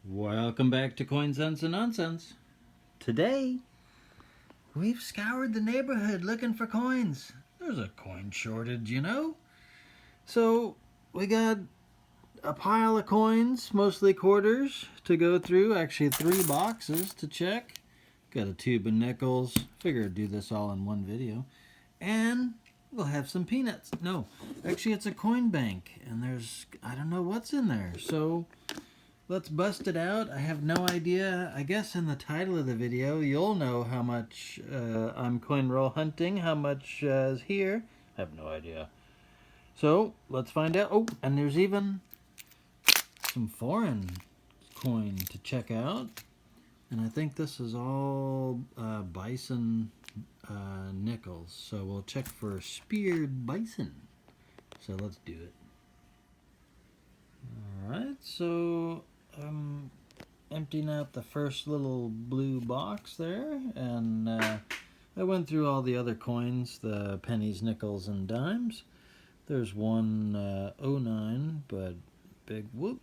Welcome back to Coin Sense and Nonsense. Today, we've scoured the neighborhood looking for coins. There's a coin shortage, you know. So, we got a pile of coins, mostly quarters, to go through. Actually, 3 boxes to check. Got a tube of nickels. Figured I'd do this all in one video. And we'll have some peanuts. No, actually, it's a coin bank. And I don't know what's in there. So, let's bust it out. I have no idea. I guess in the title of the video, you'll know how much I'm coin roll hunting, how much is here. I have no idea. So, let's find out. Oh, and there's even some foreign coin to check out. And I think this is all bison nickels. So we'll check for speared bison. So let's do it. Alright, so I'm emptying out the first little blue box there, and I went through all the other coins, the pennies, nickels, and dimes. There's one 09, but big whoop.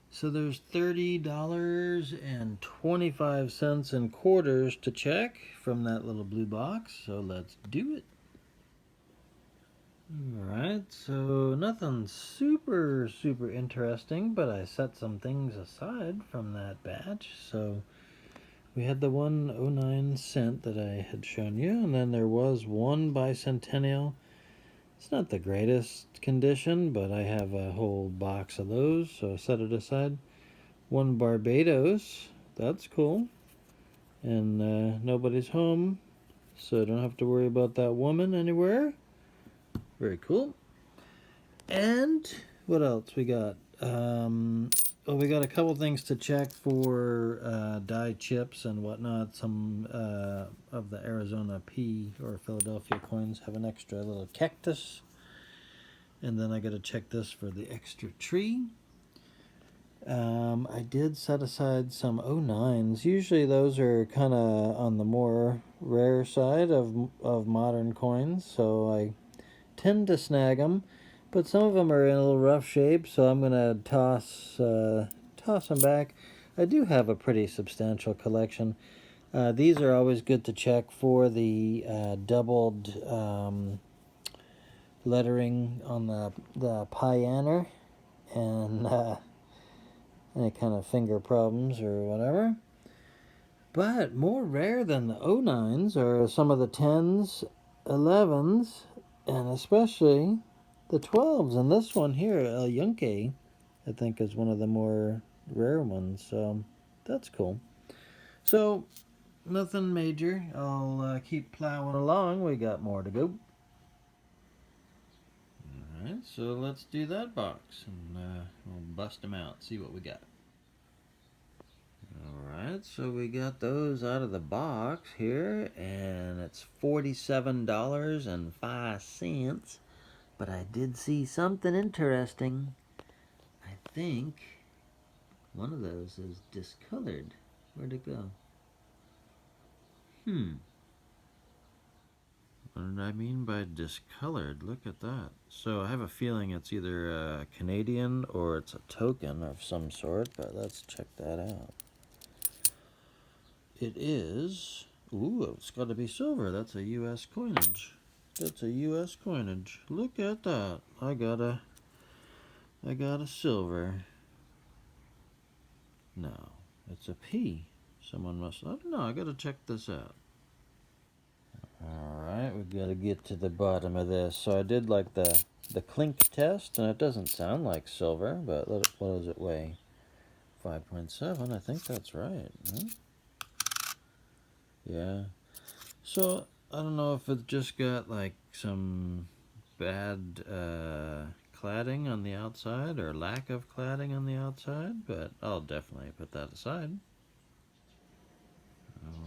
So there's $30.25 in quarters to check from that little blue box, so let's do it. Alright, so nothing super interesting, but I set some things aside from that batch. So we had the 109 cent that I had shown you, and then there was one bicentennial. It's not the greatest condition, but I have a whole box of those, so I set it aside. One Barbados, that's cool. And nobody's home, so I don't have to worry about that woman anywhere. Very cool. And what else we got? Well, we got a couple things to check for dye chips and whatnot. Some of the Arizona P or Philadelphia coins have an extra little cactus. And then I got to check this for the extra tree. I did set aside some 09s. Usually those are kind of on the more rare side of modern coins, so I tend to snag them, but some of them are in a little rough shape, so I'm gonna toss them back. I do have a pretty substantial collection. These are always good to check for the doubled lettering on the Pioneer and any kind of finger problems or whatever. But more rare than the 09s are some of the 10s, 11s, and especially the 12s. And this one here, El Yunque, I think is one of the more rare ones. So that's cool. So nothing major. I'll keep plowing along. We got more to go. Alright, so let's do that box. And we'll bust them out, see what we got. Alright, so we got those out of the box here, and it's $47.05. But I did see something interesting. I think one of those is discolored. Where'd it go? What did I mean by discolored? Look at that. So I have a feeling it's either a Canadian or it's a token of some sort, but let's check that out. It is, ooh, it's got to be silver. That's a U.S. coinage. That's a U.S. coinage. Look at that. I got a silver. No, it's a P. Someone must, I don't know, I got to check this out. Alright, we got to get to the bottom of this. So I did like the clink test, and it doesn't sound like silver, but what does it weigh? 5.7, I think that's right. Huh? Yeah. So, I don't know if it's just got like some bad cladding on the outside or lack of cladding on the outside, but I'll definitely put that aside.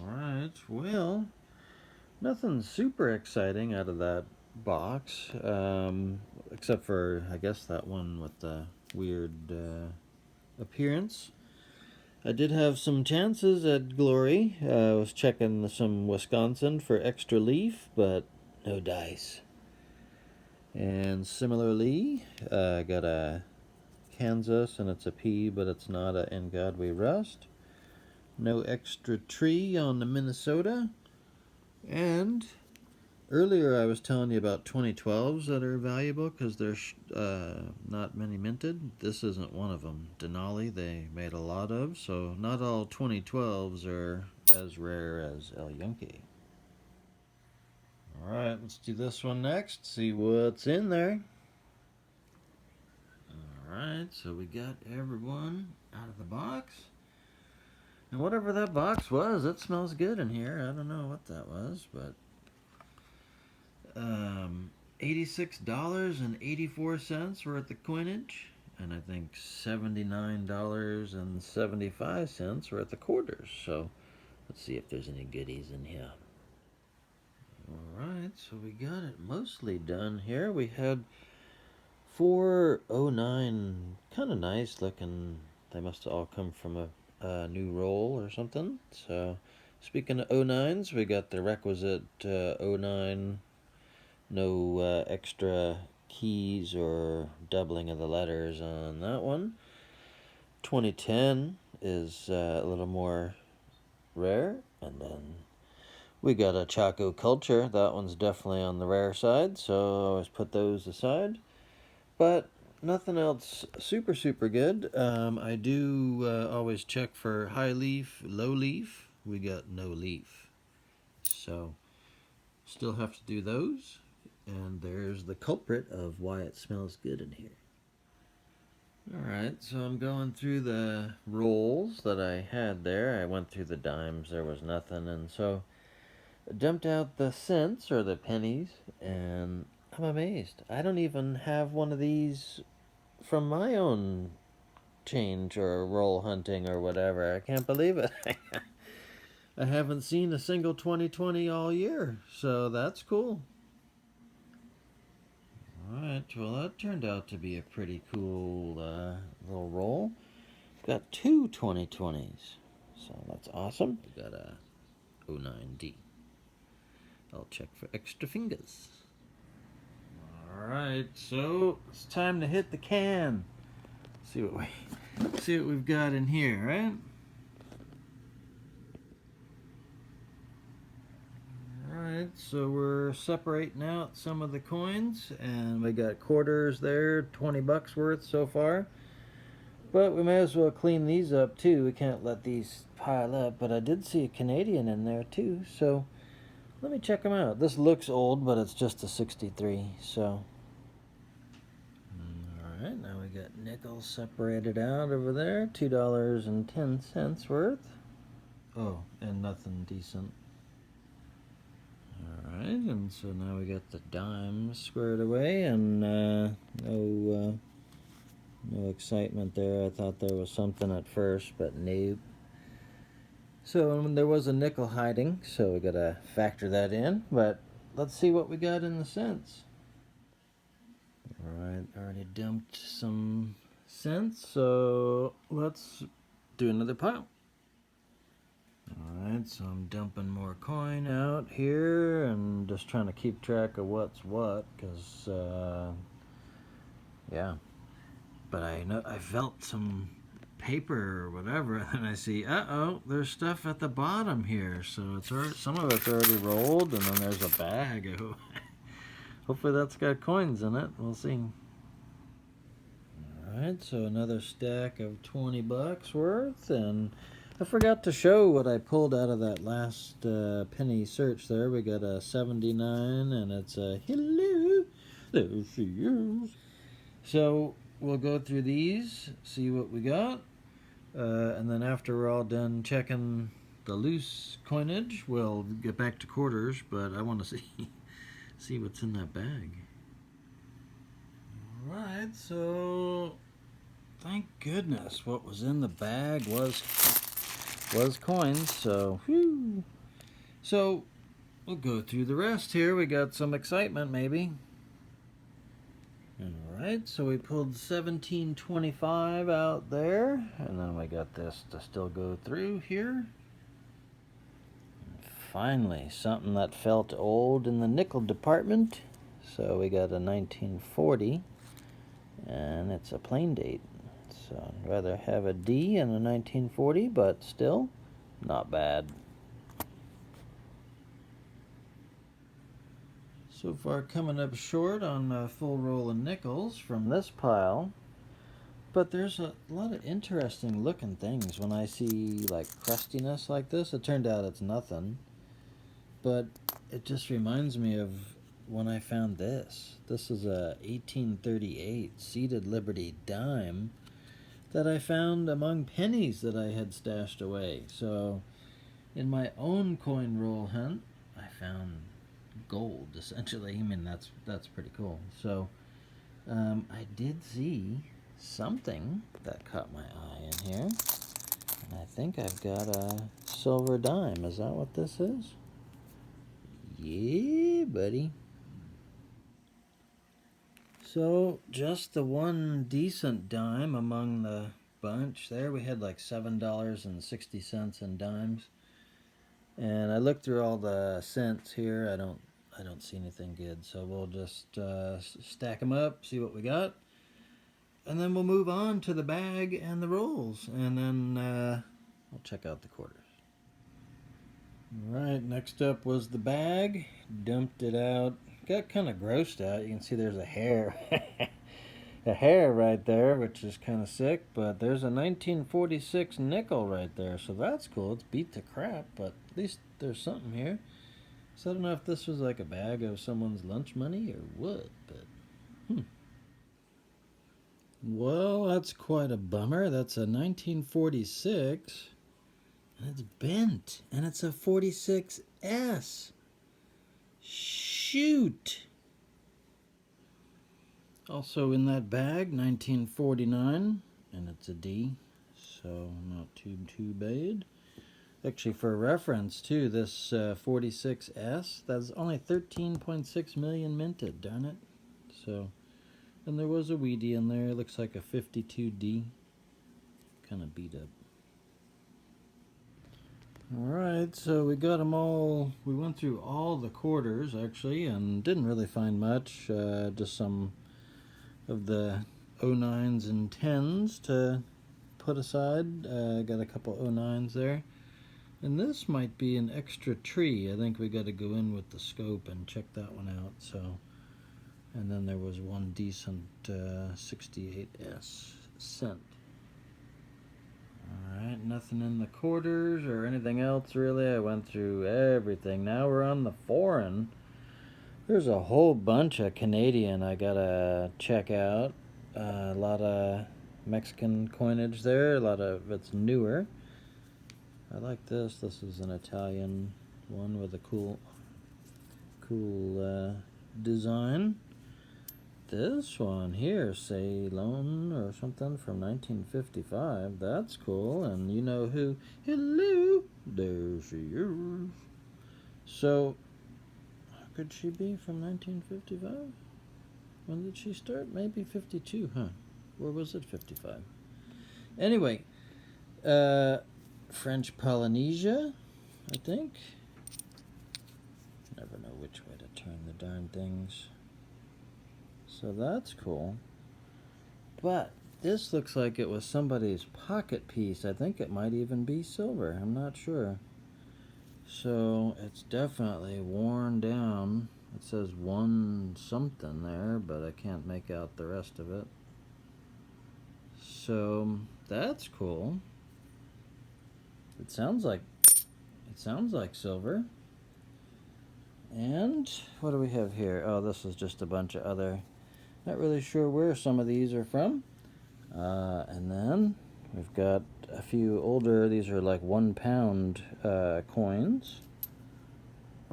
Alright, well, nothing super exciting out of that box, except for, I guess, that one with the weird appearance. I did have some chances at Glory. I was checking some Wisconsin for extra leaf, but no dice. And similarly, I got a Kansas, and it's a P, but it's not a In God We Rest. No extra tree on the Minnesota. And earlier I was telling you about 2012s that are valuable because there's not many minted. This isn't one of them. Denali they made a lot of, so not all 2012s are as rare as El Yunque. Alright, let's do this one next, see what's in there. Alright, so we got everyone out of the box. And whatever that box was, it smells good in here. I don't know what that was, but $86.84 worth of coinage, and I think $79.75 worth of quarters. So let's see if there's any goodies in here. Alright, so we got it mostly done here. We had 409, kind of nice looking. They must have all come from a new roll or something. So speaking of 09s, we got the requisite 09, no extra keys or doubling of the letters on that one. 2010 is a little more rare, and then we got a Chaco Culture. That one's definitely on the rare side, so I always put those aside. But nothing else super good. I do always check for high leaf, low leaf. We got no leaf, so still have to do those. And there's the culprit of why it smells good in here. Alright, so I'm going through the rolls that I had there. I went through the dimes, there was nothing, and so I dumped out the cents or the pennies, and I'm amazed. I don't even have one of these from my own change or roll hunting or whatever. I can't believe it. I haven't seen a single 2020 all year, so that's cool. Alright, well that turned out to be a pretty cool little roll. Got two 2020s, so that's awesome. We got a 09D. I'll check for extra fingers. Alright, so it's time to hit the can. See what we've got in here, right? Alright, so we're separating out some of the coins, and we got quarters there, 20 bucks worth so far. But we may as well clean these up too. We can't let these pile up, but I did see a Canadian in there too, so let me check them out. This looks old, but it's just a 63, so. Alright, now we got nickels separated out over there, $2.10 worth. Oh, and nothing decent. Alright, and so now we got the dimes squared away, and no excitement there. I thought there was something at first, but nope. So there was a nickel hiding, so we gotta factor that in, but let's see what we got in the cents. Alright, already dumped some cents, so let's do another pile. Alright, so I'm dumping more coin out here and just trying to keep track of what's what, because, yeah. But I felt some paper or whatever, and I see, uh-oh, there's stuff at the bottom here, so it's some of it's already rolled, and then there's a bag. Hopefully that's got coins in it. We'll see. Alright, so another stack of 20 bucks worth, and I forgot to show what I pulled out of that last penny search there. We got a 79, and it's a hello, there she is. So we'll go through these, see what we got, and then after we're all done checking the loose coinage, we'll get back to quarters, but I want to see what's in that bag. Alright, so thank goodness what was in the bag was coins, so whew. So we'll go through the rest here. We got some excitement maybe. Alright, so we pulled 1725 out there, and then we got this to still go through here. And finally, something that felt old in the nickel department. So we got a 1940, and it's a plain date. So I'd rather have a D and a 1940, but still not bad. So far coming up short on a full roll of nickels from this pile. But there's a lot of interesting looking things when I see like crustiness like this. It turned out it's nothing. But it just reminds me of when I found this. This is a 1838 seated Liberty dime that I found among pennies that I had stashed away. So in my own coin roll hunt, I found gold essentially. I mean that's pretty cool. So I did see something that caught my eye in here, and I think I've got a silver dime. Is that what this is? Yeah, buddy. So just the one decent dime among the bunch. There we had like $7.60 in dimes. And I looked through all the cents here. I don't see anything good. So we'll just stack them up, see what we got. And then we'll move on to the bag and the rolls. And then we'll check out the quarters. Alright, next up was the bag. Dumped it out. Got kind of grossed out. You can see there's a hair. A hair right there, which is kind of sick. But there's a 1946 nickel right there. So that's cool. It's beat to crap, but at least there's something here. So I don't know if this was like a bag of someone's lunch money or what, but Well, that's quite a bummer. That's a 1946. And it's bent. And it's a 46S. Shoot. Also in that bag, 1949. And it's a D. So not too bad. Actually, for reference, too, this 46S, that's only 13.6 million minted, darn it. So, and there was a weedy in there. It looks like a 52D. Kind of beat up. Alright, so we got them all. We went through all the quarters, actually, and didn't really find much. Just some of the 09s and 10s to put aside. Got a couple 09s there. And this might be an extra tree. I think we got to go in with the scope and check that one out. So, and then there was one decent 68S cent. Alright, nothing in the quarters or anything else really. I went through everything. Now we're on the foreign. There's a whole bunch of Canadian I gotta check out. A lot of Mexican coinage there. A lot of it's newer. I like this. This is an Italian one with a cool design. This one here, Ceylon or something from 1955. That's cool. And you know who? Hello. There she is. So, could she be from 1955? When did she start? Maybe 52, huh? Or was it 55? Anyway, French Polynesia, I think. Never know which way to turn the darn things. So that's cool. But this looks like it was somebody's pocket piece. I think it might even be silver. I'm not sure. So it's definitely worn down. It says one something there, but I can't make out the rest of it. So that's cool. It sounds like silver. And what do we have here? Oh, this is just a bunch of other. Not really sure where some of these are from. And then we've got a few older. These are like 1 pound coins.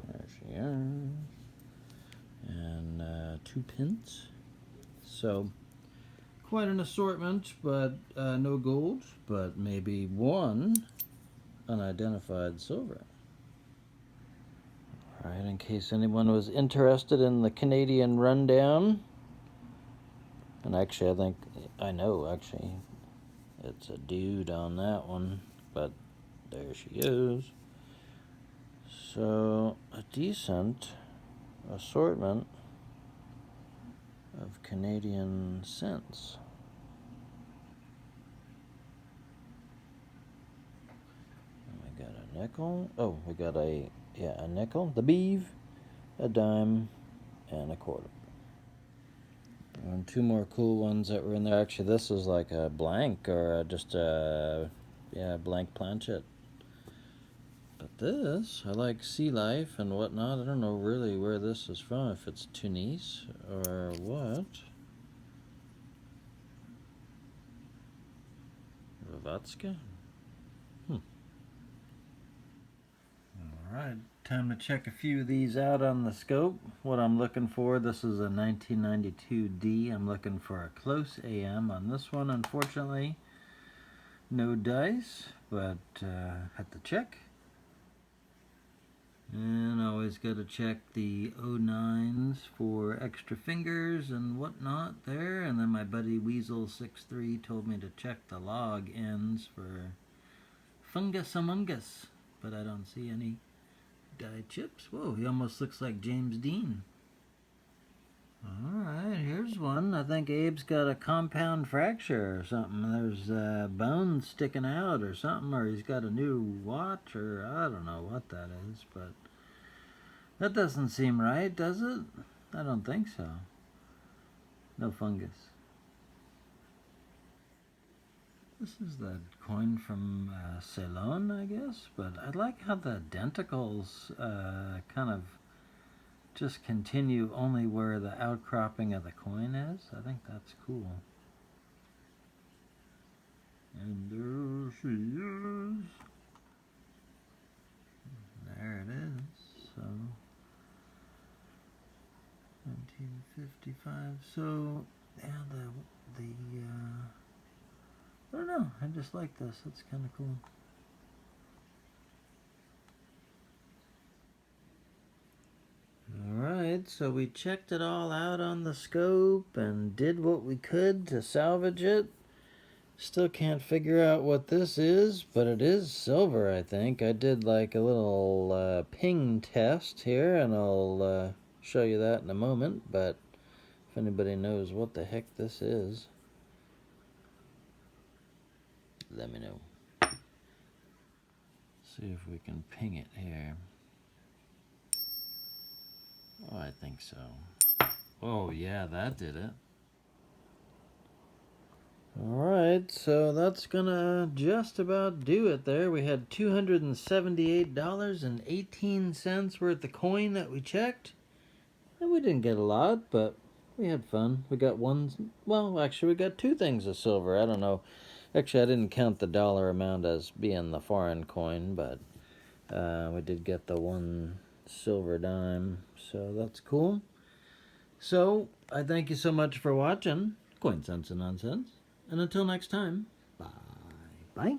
There she is. And 2 pence. So quite an assortment, but no gold. But maybe one unidentified silver. Alright, in case anyone was interested in the Canadian rundown. And actually, I think I know, actually. It's a dude on that one. But there she is. So, a decent assortment of Canadian cents. got a nickel. Oh, we got a nickel, the beeve, a dime, and a quarter. And two more cool ones that were in there. Actually, this is like a blank or just a blank planchet. But this, I like sea life and whatnot. I don't know really where this is from, if it's Tunis or what. Ravatska? Alright, time to check a few of these out on the scope. What I'm looking for, this is a 1992D. I'm looking for a close AM on this one. Unfortunately, no dice, but had to check. And always got to check the 09s for extra fingers and whatnot there. And then my buddy Weasel63 told me to check the log ends for fungus among us, but I don't see any die chips. Whoa, he almost looks like James Dean. Alright, here's one. I think Abe's got a compound fracture or something. There's bones sticking out or something, or he's got a new watch, or I don't know what that is, but that doesn't seem right, does it? I don't think so. No fungus. This is the coin from Ceylon, I guess, but I like how the denticles kind of just continue only where the outcropping of the coin is. I think that's cool. And there she is. There it is. So 1955. So yeah, I don't know. I just like this. It's kind of cool. Alright, so we checked it all out on the scope and did what we could to salvage it. Still can't figure out what this is, but it is silver, I think. I did like a little ping test here, and I'll show you that in a moment, but if anybody knows what the heck this is, let me know. See if we can ping it here. Oh, I think so. Oh, yeah, that did it. Alright, so that's gonna just about do it there. We had $278.18 worth of coin that we checked. And we didn't get a lot, but we had fun. We got one, well, actually we got two things of silver. I don't know. Actually, I didn't count the dollar amount as being the foreign coin, but we did get the one silver dime, so that's cool. So, I thank you so much for watching Coin Sense and Nonsense. And until next time, bye. Bye.